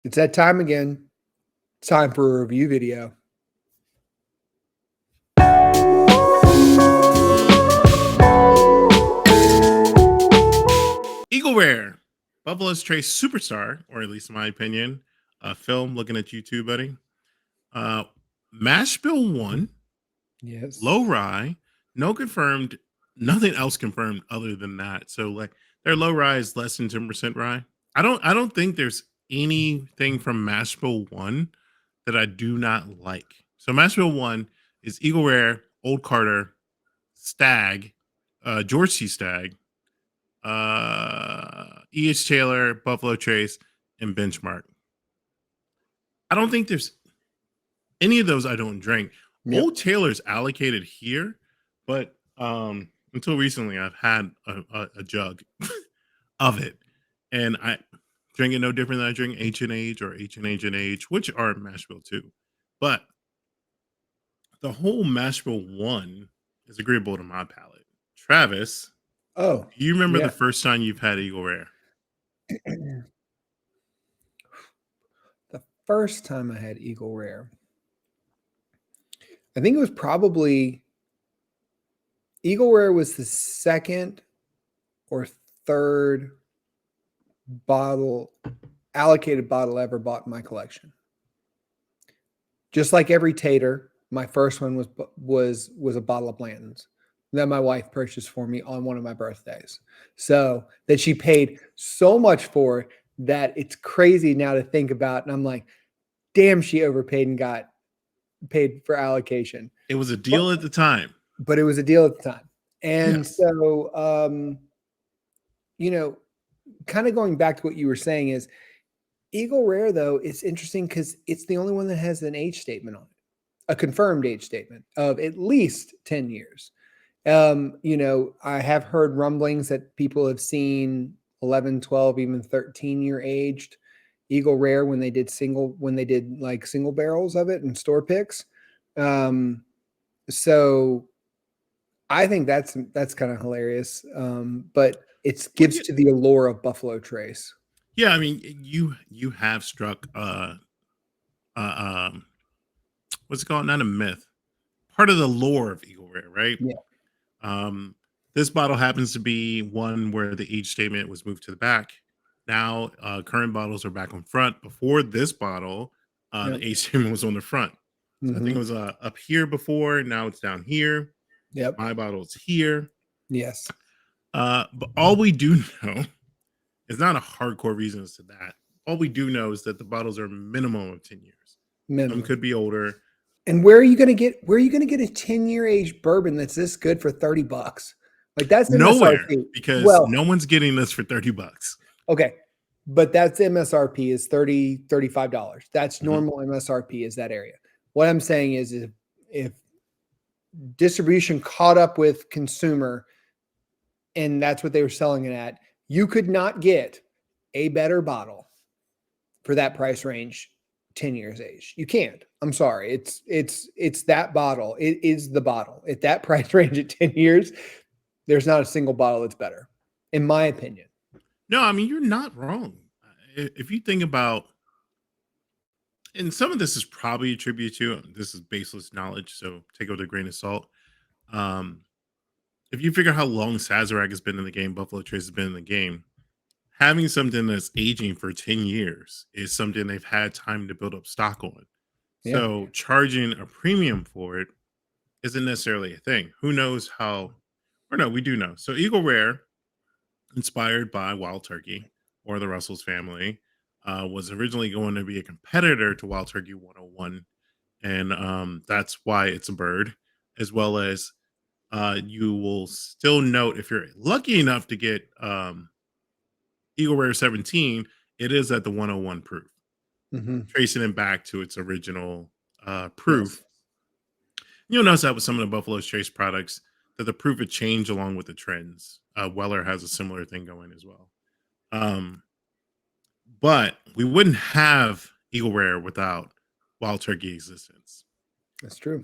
It's that time again. It's time for a review video. Eagle Rare, Buffalo's Trace Superstar, or at least in my opinion, a film looking at you too, buddy. Mash Bill 1, Yes. low rye, no confirmed, nothing else confirmed other than that. So like their low rye is less than 10% rye. I don't think there's anything from Mash Bill 1 that I do not like. So Mash Bill 1 is Eagle Rare, Old Carter, Stag, George C. Stag, E.H. Taylor, Buffalo Trace, and Benchmark. I don't think there's any of those I don't drink. Yep. Old Taylor's allocated here, but until recently I've had a jug of it, and I drink it no different than I drink H&H or H&H, which are mash bill too. But the whole mash bill 1 is agreeable to my palate. Travis, Oh, do you remember yeah. the first time you've had Eagle Rare? The first time I had Eagle Rare, I think it was probably Eagle Rare was the second or third allocated bottle ever bought in my collection. Just like every tater, my first one was a bottle of Blanton's that my wife purchased for me on one of my birthdays. So that she paid so much for that it's crazy now to think about. And I'm like, damn, she overpaid and got paid for allocation. It was a deal at the time. But it was a deal at the time. And Yes. so, kind of going back to what you were saying is Eagle Rare, though, it's interesting because it's the only one that has an age statement on it, a confirmed age statement of at least 10 years. I have heard rumblings that people have seen 11, 12, even 13-year aged Eagle Rare when they did single barrels of it and store picks. So I think that's kind of hilarious. But it gives to the allure of Buffalo Trace. Yeah, I mean, you have struck what's it called? Not a myth. Part of the lore of Eagle Rare, right? Yeah. This bottle happens to be one where the age statement was moved to the back. Now, current bottles are back on front. Before this bottle, the age statement was on the front. So I think it was up here before. Now it's down here. Yep. My bottle's here. Yes. But all we do know is not a hardcore reason as to that. All we do know is that the bottles are minimum of 10 years. Minimum. Some could be older. And where are you going to get a 10-year aged bourbon that's this good for $30? Like that's nowhere MSRP. Because no one's getting this for $30. Okay. But that's MSRP is $30, $35. That's normal MSRP is that area. What I'm saying is if distribution caught up with consumer and that's what they were selling it at, you could not get a better bottle for that price range 10 years age. You can't. I'm sorry. It's that bottle. It is the bottle. At that price range at 10 years, there's not a single bottle that's better, in my opinion. No, I mean, you're not wrong. If you think about, and some of this is probably attributed to, this is baseless knowledge, so take it with a grain of salt. If you figure how long Sazerac has been in the game, Buffalo Trace has been in the game, having something that's aging for 10 years is something they've had time to build up stock on. Yeah. So charging a premium for it isn't necessarily a thing. Who knows how, or no, we do know. So Eagle Rare, inspired by Wild Turkey or the Russell's family, was originally going to be a competitor to Wild Turkey 101. And that's why it's a bird, as well as you will still note if you're lucky enough to get Eagle Rare 17, it is at the 101 proof, tracing it back to its original proof. Yes. You'll notice that with some of the Buffalo's Trace products that the proof would change along with the trends. Weller has a similar thing going as well. But we wouldn't have Eagle Rare without Wild Turkey existence. That's true.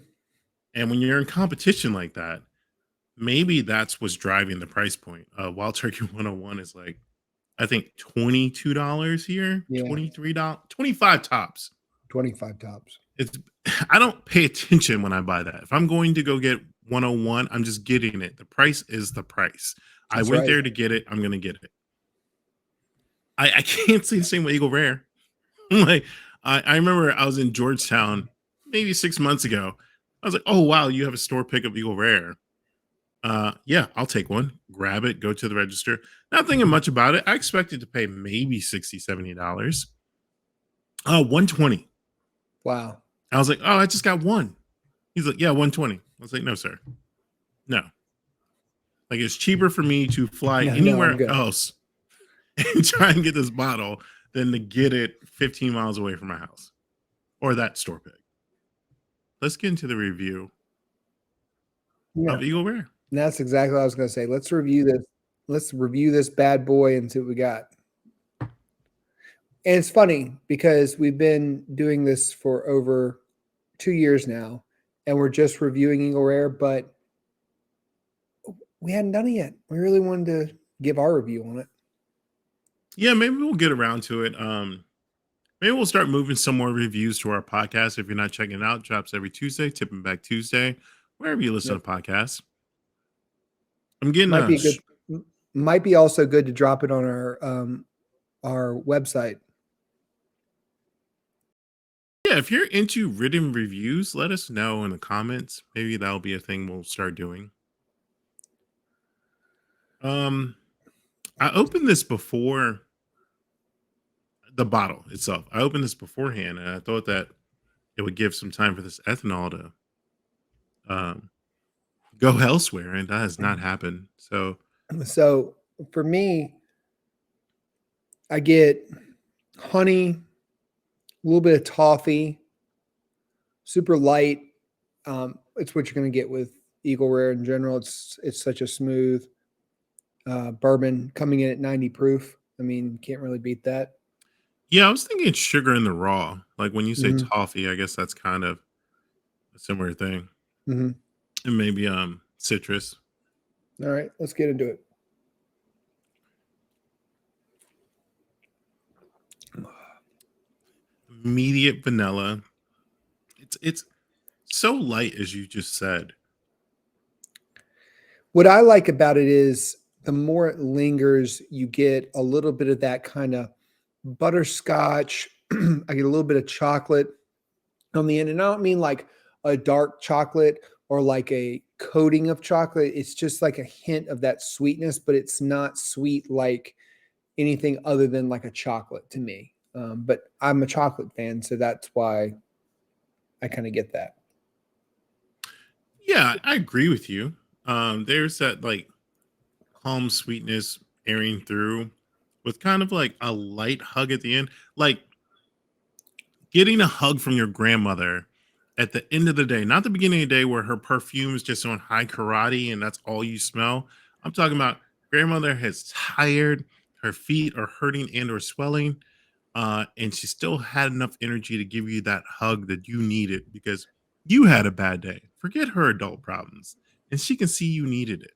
And when you're in competition like that, maybe that's what's driving the price point. Wild Turkey 101 is like I think $22 here, Yeah, $23, 25 tops. 25 tops. It's I don't pay attention when I buy that. If I'm going to go get 101, I'm just getting it. The price is the price. I That's went right. there to get it. I'm going to get it. I can't say the same with Eagle Rare. Like I remember I was in Georgetown maybe 6 months ago. I was like, oh wow, you have a store pickup Eagle Rare. Yeah, I'll take one. Grab it, go to the register. Not thinking much about it. I expected to pay maybe $60, $70. 120. Wow. I was like, oh, I just got one. He's like, yeah, 120. I was like, no, sir. No. Like it's cheaper for me to fly No, I'm anywhere good. else and try and get this bottle than to get it 15 miles away from my house or that store pick. Let's get into the review Yeah, of Eagle Rare. that's exactly what I was going to say. Let's review this. Let's review this bad boy and see what we got. And it's funny because we've been doing this for over 2 years now, and we're just reviewing Eagle Rare, but we hadn't done it yet. We really wanted to give our review on it. Yeah, maybe we'll get around to it. Maybe we'll start moving some more reviews to our podcast. If you're not checking it out, drops every Tuesday, Tipping Back Tuesday, wherever you listen Yep. to podcasts. I'm getting Might be a good. Might be also good to drop it on our website. yeah, if you're into written reviews, let us know in the comments. Maybe that'll be a thing we'll start doing. I opened this before the bottle itself. I opened this beforehand, and I thought that it would give some time for this ethanol to go elsewhere, and that has not happened. So For me, I get honey, a little bit of toffee, super light. It's what you're going to get with Eagle Rare in general. It's such a smooth bourbon coming in at 90 proof. I mean, can't really beat that. yeah, I was thinking sugar in the raw. Like when you say Mm-hmm. toffee, I guess that's kind of a similar thing. Mm-hmm. And maybe citrus. All right, let's get into it. Immediate vanilla. It's so light as you just said. What I like about it is the more it lingers, you get a little bit of that kind of butterscotch. I get a little bit of chocolate on the end. And I don't mean like a dark chocolate or like a coating of chocolate. It's just like a hint of that sweetness, but it's not sweet like anything other than like a chocolate to me. But I'm a chocolate fan, so that's why I kind of get that. Yeah, I agree with you. There's that like calm sweetness airing through with kind of like a light hug at the end. Like getting a hug from your grandmother at the end of the day, not the beginning of the day where her perfume is just on high karate and that's all you smell. I'm talking about grandmother has tired, her feet are hurting and or swelling, and she still had enough energy to give you that hug that you needed because you had a bad day. Forget her adult problems, and she can see you needed it.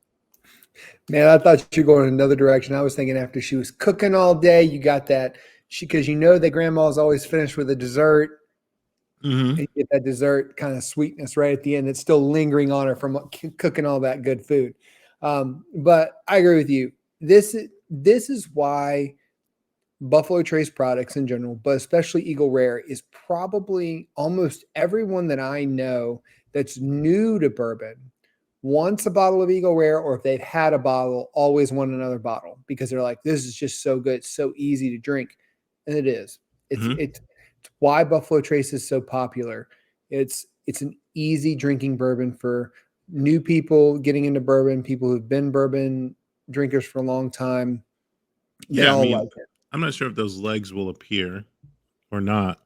Man, I thought you were going in another direction. I was thinking after she was cooking all day, you got that because that grandma's always finished with a dessert. Mm-hmm. And you get that dessert kind of sweetness right at the end. It's still lingering on her from cooking all that good food. But I agree with you. This is why Buffalo Trace products in general, but especially Eagle Rare, is probably almost everyone that I know that's new to bourbon wants a bottle of Eagle Rare, or if they've had a bottle, always want another bottle because they're like, this is just so good, it's so easy to drink. And it is. Mm-hmm. It's why Buffalo Trace is so popular. It's an easy drinking bourbon for new people getting into bourbon, people who've been bourbon drinkers for a long time. They Yeah, I all mean, like it. I'm not sure if those legs will appear or not,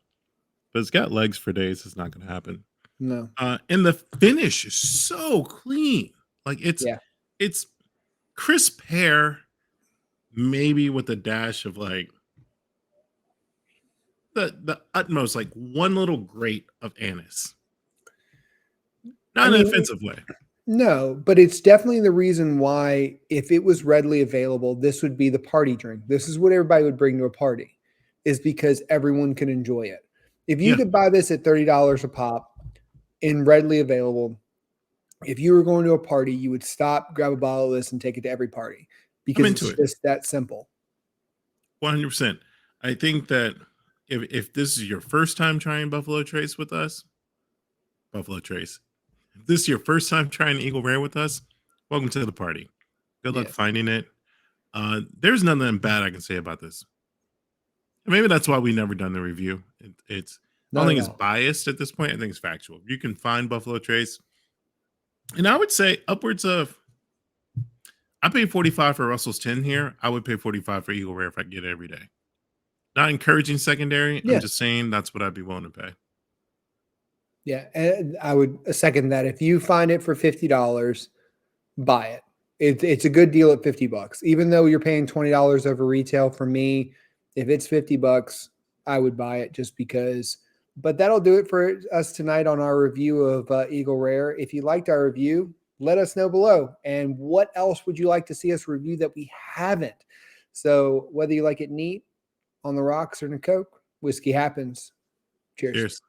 but it's got legs for days. It's not going to happen. No. And the finish is so clean. Like Yeah. it's crisp hair, maybe with a dash of like the utmost, like one little grate of anise. I Not in an mean, offensive way. No, but it's definitely the reason why, if it was readily available, this would be the party drink. This is what everybody would bring to a party, is because everyone can enjoy it. If you Yeah, could buy this at $30 a pop and readily available, if you were going to a party, you would stop, grab a bottle of this, and take it to every party I'm because into it's it. just that simple. 100%. I think that if this is your first time trying Buffalo Trace with us, Buffalo Trace, if this is your first time trying Eagle Rare with us, welcome to the party. Good luck Yes, finding it. There's nothing bad I can say about this. Maybe that's why we never done the review. I don't not at think it's all. biased at this point. I think it's factual. You can find Buffalo Trace, and I would say upwards of. I paid 45 for Russell's 10 here. I would pay 45 for Eagle Rare if I get it every day. Not encouraging secondary. I'm Yes. just saying that's what I'd be willing to pay. Yeah, and I would second that. If you find it for $50, buy it. It's a good deal at $50. Even though you're paying $20 over retail, for me, if it's $50, I would buy it just because. But that'll do it for us tonight on our review of Eagle Rare. If you liked our review, let us know below. And what else would you like to see us review that we haven't? So whether you like it neat, on the rocks, or in a Coke, whiskey happens. Cheers. Cheers.